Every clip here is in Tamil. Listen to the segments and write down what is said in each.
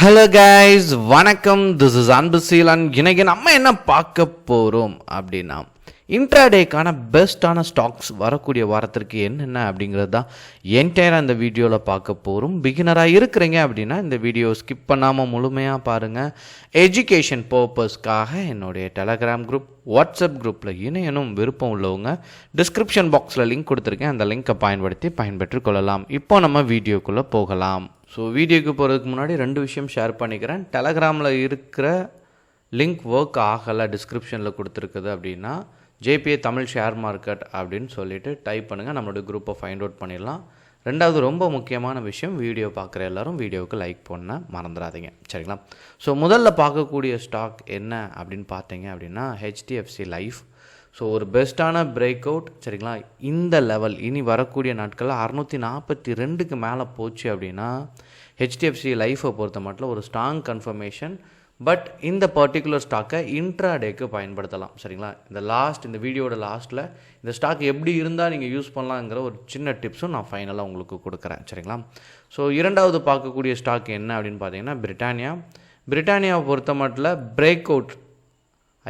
ஹலோ கைஸ், வணக்கம். This is Anbuseelan. இன்னைக்கு நம்ம என்ன பார்க்க போகிறோம் அப்படின்னா, இன்ட்ராடேக்கான பெஸ்ட்டான ஸ்டாக்ஸ் வரக்கூடிய வாரத்திற்கு என்னென்ன அப்படிங்கிறது தான் என்டையராக இந்த வீடியோவில் பார்க்க போகிறோம். பிகினராக இருக்கிறீங்க அப்படின்னா இந்த வீடியோ ஸ்கிப் பண்ணாமல் முழுமையாக பாருங்கள். எஜுகேஷன் பர்பஸ்க்காக என்னுடைய டெலகிராம் குரூப், வாட்ஸ்அப் குரூப்பில் இணையனும் விருப்பம் உள்ளவங்க டிஸ்கிரிப்ஷன் பாக்ஸில் லிங்க் கொடுத்துருக்கேன். அந்த லிங்க்கை பயன்படுத்தி பயன்பெற்று கொள்ளலாம். இப்போ நம்ம வீடியோக்குள்ளே போகலாம். ஸோ வீடியோக்கு போகிறதுக்கு முன்னாடி ரெண்டு விஷயம் ஷேர் பண்ணிக்கிறேன். டெலகிராமில் இருக்கிற லிங்க் ஒர்க் ஆகலை, டிஸ்கிரிப்ஷனில் கொடுத்துருக்குது அப்படின்னா ஜேபிஏ தமிழ் ஷேர் மார்க்கெட் அப்படின்னு சொல்லிட்டு டைப் பண்ணுங்கள். நம்மளுடைய குரூப்பை ஃபைண்ட் அவுட் பண்ணிடலாம். ரெண்டாவது ரொம்ப முக்கியமான விஷயம், வீடியோ பார்க்குற எல்லோரும் வீடியோவுக்கு லைக் பண்ண மறந்துடாதீங்க, சரிங்களா? ஸோ முதல்ல பார்க்கக்கூடிய ஸ்டாக் என்ன அப்படின்னு பார்த்தீங்க அப்படின்னா ஹெச்டிஎஃப்சி லைஃப். ஸோ ஒரு பெஸ்ட்டான பிரேக் அவுட், சரிங்களா? இந்த லெவல் இனி வரக்கூடிய நாட்களில் 642க்கு மேலே போச்சு அப்படின்னா ஹெச்டிஎஃப்சி லைஃப்பை பொறுத்த மட்டும் ஒரு ஸ்ட்ராங் கன்ஃபர்மேஷன். பட் இந்த பர்டிகுலர் ஸ்டாக்கை இன்ட்ராடேக்கு பயன்படுத்தலாம், சரிங்களா? இந்த வீடியோட லாஸ்ட்டில் இந்த ஸ்டாக் எப்படி இருந்தால் நீங்கள் யூஸ் பண்ணலாங்கிற ஒரு சின்ன டிப்ஸும் நான் ஃபைனலாக உங்களுக்கு கொடுக்குறேன், சரிங்களா? ஸோ இரண்டாவது பார்க்கக்கூடிய ஸ்டாக் என்ன அப்படின்னு பார்த்தீங்கன்னா பிரிட்டானியாவை பொறுத்த மட்டும் பிரேக் அவுட்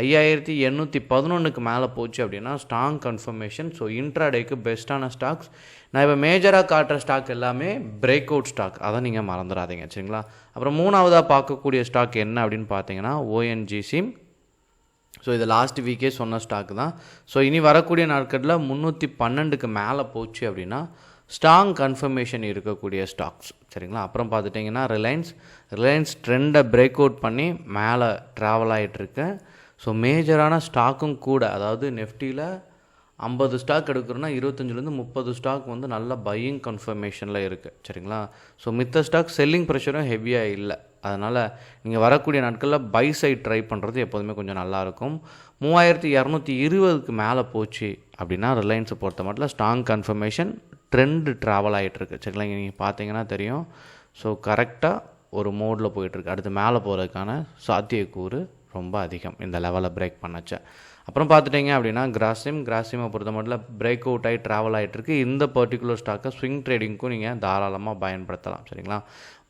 5811க்கு மேலே போச்சு அப்படின்னா ஸ்ட்ராங் கன்ஃபர்மேஷன். ஸோ இன்ட்ராடேக்கு பெஸ்ட்டான ஸ்டாக்ஸ். நான் இப்போ மேஜராக காட்டுற ஸ்டாக் எல்லாமே பிரேக் அவுட் ஸ்டாக், அதை நீங்கள் மறந்துடாதீங்க, சரிங்களா? அப்புறம் மூணாவதாக பார்க்கக்கூடிய ஸ்டாக் என்ன அப்படின்னு பார்த்தீங்கன்னா ஓஎன்ஜிசி. ஸோ இது லாஸ்ட் வீக்கே சொன்ன ஸ்டாக் தான். ஸோ இனி வரக்கூடிய நாட்களில் 312க்கு மேலே போச்சு அப்படின்னா ஸ்ட்ராங் கன்ஃபர்மேஷன் இருக்கக்கூடிய ஸ்டாக்ஸ், சரிங்களா? அப்புறம் பார்த்துட்டிங்கன்னா ரிலையன்ஸ் ட்ரெண்டை பிரேக் அவுட் பண்ணி மேலே ட்ராவல் ஆகிட்டுருக்கு. ஸோ மேஜரான ஸ்டாக்கும் கூட, அதாவது நெஃப்டியில் 50 ஸ்டாக் எடுக்கிறோன்னா 25-30 ஸ்டாக் வந்து நல்ல பையிங் கன்ஃபர்மேஷனில் இருக்குது, சரிங்களா? ஸோ மித்த ஸ்டாக் செல்லிங் ப்ரெஷரும் ஹெவியாக இல்லை. அதனால் நீங்கள் வரக்கூடிய நாட்களில் பை சைட் ட்ரை பண்ணுறது எப்போதுமே கொஞ்சம் நல்லாயிருக்கும். 3220க்கு மேலே போச்சு அப்படின்னா ரிலையன்ஸை பொறுத்த மட்டும் ஸ்ட்ராங் கன்ஃபர்மேஷன், ட்ரெண்டு ட்ராவல் ஆகிட்டுருக்கு, சரிங்களா? நீங்கள் பார்த்தீங்கன்னா தெரியும். ஸோ கரெக்டாக ஒரு மோடில் போயிட்டுருக்கு. அடுத்து மேலே போகிறதுக்கான சாத்தியக்கூறு ரொம்ப அதிகம் இந்த லெவலில் பிரேக் பண்ணச்ச. அப்புறம் பார்த்துட்டிங்க அப்படின்னா கிராசிமை பொறுத்த மட்டும் பிரேக் அவுட் ஆகி ட்ராவல் ஆகிட்டுருக்கு. இந்த பர்டிகுலர் ஸ்டாக்கை ஸ்விங் ட்ரேடிங்க்கும் நீங்கள் தாராளமாக பயன்படுத்தலாம், சரிங்களா?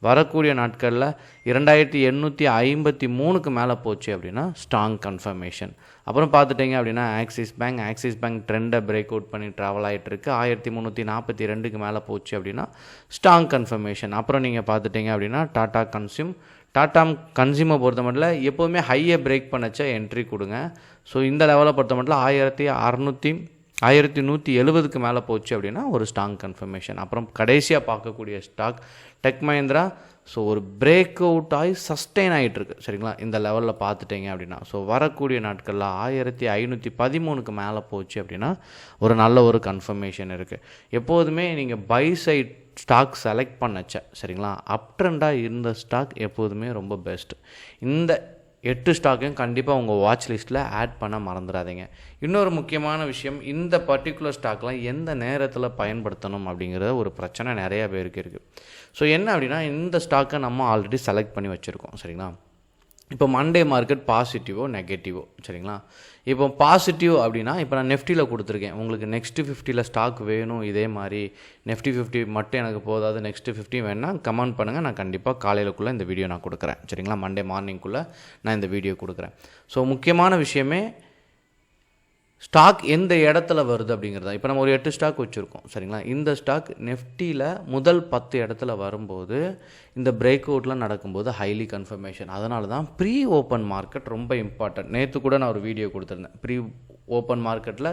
வரக்கூடிய நாட்களில் 2853க்கு மேலே போச்சு அப்படின்னா ஸ்ட்ராங் கன்ஃபர்மேஷன். அப்புறம் பார்த்துட்டிங்க அப்படின்னா ஆக்சிஸ் பேங்க் ட்ரெண்டை பிரேக் அவுட் பண்ணி ட்ராவல் ஆகிட்டுருக்கு. 1342க்கு மேலே போச்சு அப்படின்னா ஸ்ட்ராங் கன்ஃபர்மேஷன். அப்புறம் நீங்கள் பார்த்துட்டிங்க அப்படின்னா டாடா கன்சியூமை பொறுத்த மட்டும் எப்போதுமே ஹையை பிரேக் பண்ணச்ச என்ட்ரி கொடுங்க. ஸோ இந்த லெவலை பொறுத்த மட்டும் 1170க்கு மேலே போச்சு அப்படின்னா ஒரு ஸ்ட்ராங் கன்ஃபர்மேஷன். அப்புறம் கடைசியாக பார்க்கக்கூடிய ஸ்டாக் டெக் மஹிந்திரா. ஸோ ஒரு பிரேக் அவுட் ஆகி சஸ்டெயின் ஆகிட்டுருக்கு, சரிங்களா? இந்த லெவலில் பார்த்துட்டிங்க அப்படின்னா ஸோ வரக்கூடிய நாட்களில் 1513க்கு மேலே போச்சு அப்படின்னா ஒரு நல்ல ஒரு கன்ஃபர்மேஷன் இருக்குது. எப்போதுமே நீங்கள் பை சைட் ஸ்டாக் செலக்ட் பண்ணச்ச, சரிங்களா? அப் ட்ரெண்டாக இருந்த ஸ்டாக் எப்போதுமே ரொம்ப பெஸ்ட். இந்த 8 ஸ்டாக்கையும் கண்டிப்பாக உங்கள் வாட்ச் லிஸ்ட்டில் ஆட் பண்ண மறந்துடாதீங்க. இன்னொரு முக்கியமான விஷயம், இந்த பர்டிகுலர் ஸ்டாக்லாம் எந்த நேரத்தில் பயன்படுத்தணும் அப்படிங்கிற ஒரு பிரச்சனை நிறையா பேருக்கு இருக்குது. ஸோ என்ன அப்படின்னா, இந்த ஸ்டாக்கை நம்ம ஆல்ரெடி செலக்ட் பண்ணி வச்சுருக்கோம், சரிங்களா? இப்போ மண்டே மார்க்கெட் பாசிட்டிவோ நெகட்டிவோ, சரிங்களா? இப்போ பாசிட்டிவ் அப்படின்னா இப்போ நான் நெஃப்டியில் கொடுத்துருக்கேன். உங்களுக்கு நெக்ஸ்ட்டு 50ல் ஸ்டாக் வேணும், இதே மாதிரி நெஃப்டி 50 மட்டும் எனக்கு போதாது, நெக்ஸ்ட்டு 50 வேணால் கமெண்ட் பண்ணுங்கள். நான் கண்டிப்பாக காலையிலக்குள்ளே இந்த வீடியோ நான் கொடுக்குறேன், சரிங்களா? மண்டே மார்னிங்குள்ளே நான் இந்த வீடியோ கொடுக்குறேன். ஸோ முக்கியமான விஷயமே ஸ்டாக் எந்த இடத்துல வருது அப்படிங்கிறதா. இப்போ நம்ம ஒரு 8 ஸ்டாக் வச்சுருக்கோம், சரிங்களா? இந்த ஸ்டாக் நெஃப்டியில் முதல் 10 இடத்துல வரும்போது, இந்த பிரேக் அவுட்லாம் நடக்கும்போது ஹைலி கன்ஃபர்மேஷன். அதனால தான் ப்ரீ ஓப்பன் மார்க்கெட் ரொம்ப இம்பார்ட்டன்ட். நேற்று கூட நான் ஒரு வீடியோ கொடுத்துருந்தேன், ப்ரீ ஓப்பன் மார்க்கெட்டில்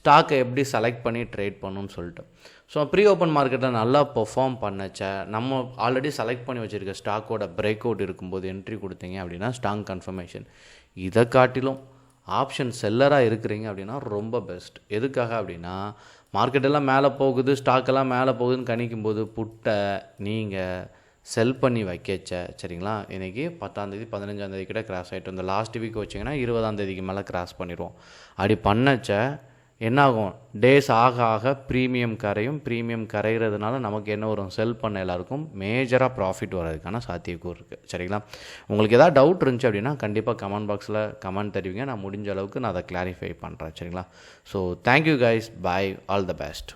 ஸ்டாக்கை எப்படி செலக்ட் பண்ணி ட்ரேட் பண்ணணும்னு சொல்லிட்டு. ஸோ ப்ரீ ஓப்பன் மார்க்கெட்டில் நல்லா பெர்ஃபார்ம் பண்ணச்ச, நம்ம ஆல்ரெடி செலக்ட் பண்ணி வச்சுருக்க ஸ்டாக்கோட பிரேக் அவுட் இருக்கும்போது என்ட்ரி கொடுத்தீங்க அப்படின்னா ஸ்ட்ராங் கன்ஃபர்மேஷன். இதை காட்டிலும் ஆப்ஷன் செல்லராக இருக்கிறீங்க அப்படின்னா ரொம்ப பெஸ்ட். எதுக்காக அப்படின்னா, மார்க்கெட்டெல்லாம் மேலே போகுது, ஸ்டாக்கெல்லாம் மேலே போகுதுன்னு கணிக்கும்போது புட்டை நீங்கள் செல் பண்ணி வைக்கச்ச, சரிங்களா? இன்றைக்கி 10ஆந்தேதி 15ஆந்தேதி கிட்ட கிராஸ் ஆகிட்டு, இந்த லாஸ்ட் வீக் வச்சிங்கன்னா 20ஆந்தேதிக்கு மேலே கிராஸ் பண்ணிடுவோம். அப்படி பண்ணச்ச என்னாகும், டேஸ் ஆக ஆக ப்ரீமியம் கரைகிறதுனால நமக்கு என்ன வரும், செல் பண்ண எல்லாருக்கும் மேஜராக ப்ராஃபிட் வர்றதுக்கான சாத்தியக்கூறு இருக்குது, சரிங்களா? உங்களுக்கு எதாவது டவுட் இருந்துச்சு அப்படின்னா கண்டிப்பாக கமெண்ட் பாக்ஸில் கமெண்ட் தருவீங்க. நான் முடிஞ்ச அளவுக்கு நான் அதை கிளாரிஃபை பண்ணுறேன், சரிங்களா? So thank you guys, bye, all the best.